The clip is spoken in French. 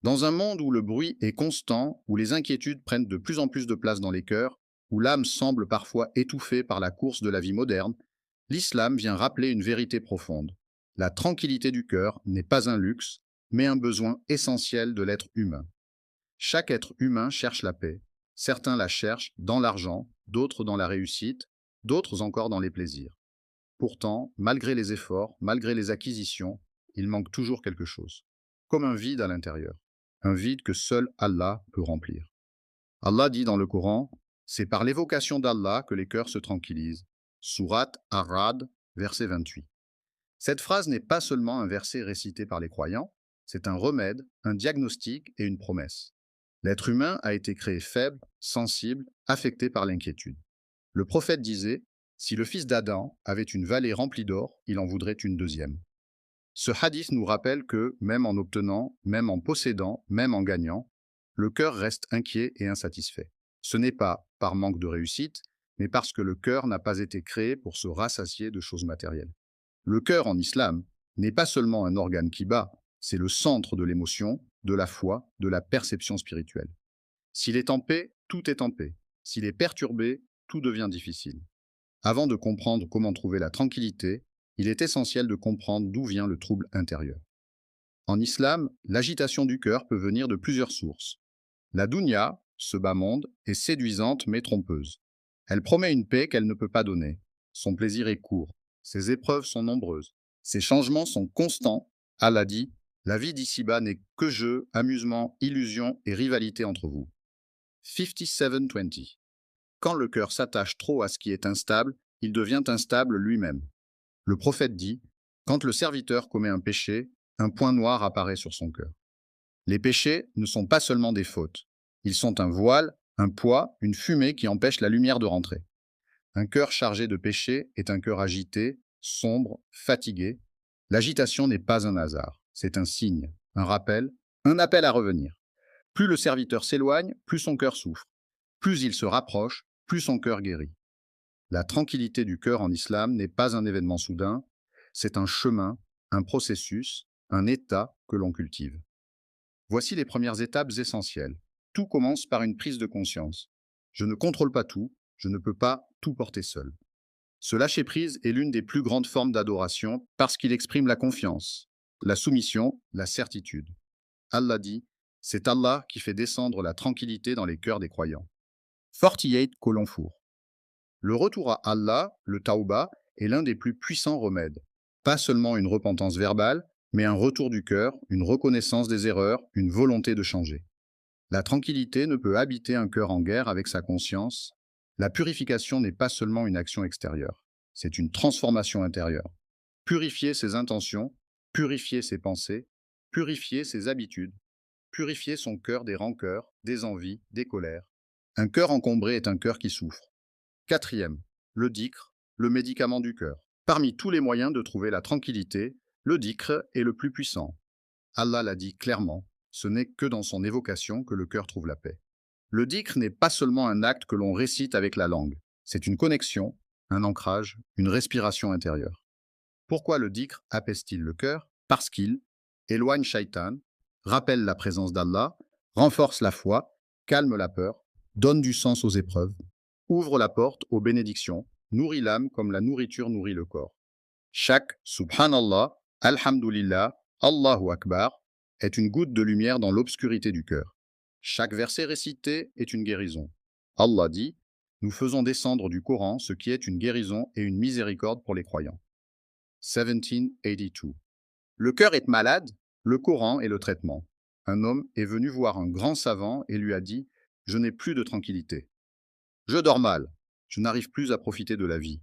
Dans un monde où le bruit est constant, où les inquiétudes prennent de plus en plus de place dans les cœurs, où l'âme semble parfois étouffée par la course de la vie moderne, l'islam vient rappeler une vérité profonde. La tranquillité du cœur n'est pas un luxe, mais un besoin essentiel de l'être humain. Chaque être humain cherche la paix. Certains la cherchent dans l'argent, d'autres dans la réussite, d'autres encore dans les plaisirs. Pourtant, malgré les efforts, malgré les acquisitions, il manque toujours quelque chose. Comme un vide à l'intérieur. Un vide que seul Allah peut remplir. Allah dit dans le Coran, c'est par l'évocation d'Allah que les cœurs se tranquillisent. Sourate Ar-Ra'd, verset 28. Cette phrase n'est pas seulement un verset récité par les croyants, c'est un remède, un diagnostic et une promesse. L'être humain a été créé faible, sensible, affecté par l'inquiétude. Le prophète disait, si le fils d'Adam avait une vallée remplie d'or, il en voudrait une deuxième. Ce hadith nous rappelle que, même en obtenant, même en possédant, même en gagnant, le cœur reste inquiet et insatisfait. Ce n'est pas par manque de réussite, mais parce que le cœur n'a pas été créé pour se rassasier de choses matérielles. Le cœur en islam n'est pas seulement un organe qui bat, c'est le centre de l'émotion, de la foi, de la perception spirituelle. S'il est en paix, tout est en paix. S'il est perturbé, tout devient difficile. Avant de comprendre comment trouver la tranquillité, il est essentiel de comprendre d'où vient le trouble intérieur. En islam, l'agitation du cœur peut venir de plusieurs sources. La dunya, ce bas monde, est séduisante mais trompeuse. Elle promet une paix qu'elle ne peut pas donner. Son plaisir est court. Ses épreuves sont nombreuses. Ses changements sont constants. Allah dit, la vie d'ici-bas n'est que jeu, amusement, illusion et rivalité entre vous. 57-20. Quand le cœur s'attache trop à ce qui est instable, il devient instable lui-même. Le prophète dit, quand le serviteur commet un péché, un point noir apparaît sur son cœur. Les péchés ne sont pas seulement des fautes. Ils sont un voile, un poids, une fumée qui empêche la lumière de rentrer. Un cœur chargé de péché est un cœur agité, sombre, fatigué. L'agitation n'est pas un hasard, c'est un signe, un rappel, un appel à revenir. Plus le serviteur s'éloigne, plus son cœur souffre. Plus il se rapproche, plus son cœur guérit. La tranquillité du cœur en islam n'est pas un événement soudain, c'est un chemin, un processus, un état que l'on cultive. Voici les premières étapes essentielles. Tout commence par une prise de conscience. Je ne contrôle pas tout, je ne peux pas tout porter seul. Ce lâcher-prise est l'une des plus grandes formes d'adoration parce qu'il exprime la confiance, la soumission, la certitude. Allah dit, c'est Allah qui fait descendre la tranquillité dans les cœurs des croyants. 48 Colonfour. Le retour à Allah, le tauba, est l'un des plus puissants remèdes. Pas seulement une repentance verbale, mais un retour du cœur, une reconnaissance des erreurs, une volonté de changer. La tranquillité ne peut habiter un cœur en guerre avec sa conscience. La purification n'est pas seulement une action extérieure, c'est une transformation intérieure. Purifier ses intentions, purifier ses pensées, purifier ses habitudes, purifier son cœur des rancœurs, des envies, des colères. Un cœur encombré est un cœur qui souffre. Quatrième, le dhikr, le médicament du cœur. Parmi tous les moyens de trouver la tranquillité, le dhikr est le plus puissant. Allah l'a dit clairement, ce n'est que dans son évocation que le cœur trouve la paix. Le dhikr n'est pas seulement un acte que l'on récite avec la langue, c'est une connexion, un ancrage, une respiration intérieure. Pourquoi le dhikr apaise-t-il le cœur? Parce qu'il éloigne Shaitan, rappelle la présence d'Allah, renforce la foi, calme la peur, donne du sens aux épreuves, ouvre la porte aux bénédictions, nourrit l'âme comme la nourriture nourrit le corps. Chaque Subhanallah, Alhamdulillah, Allahu Akbar est une goutte de lumière dans l'obscurité du cœur. Chaque verset récité est une guérison. Allah dit, nous faisons descendre du Coran ce qui est une guérison et une miséricorde pour les croyants. 1782. Le cœur est malade, le Coran est le traitement. Un homme est venu voir un grand savant et lui a dit, je n'ai plus de tranquillité. Je dors mal, je n'arrive plus à profiter de la vie.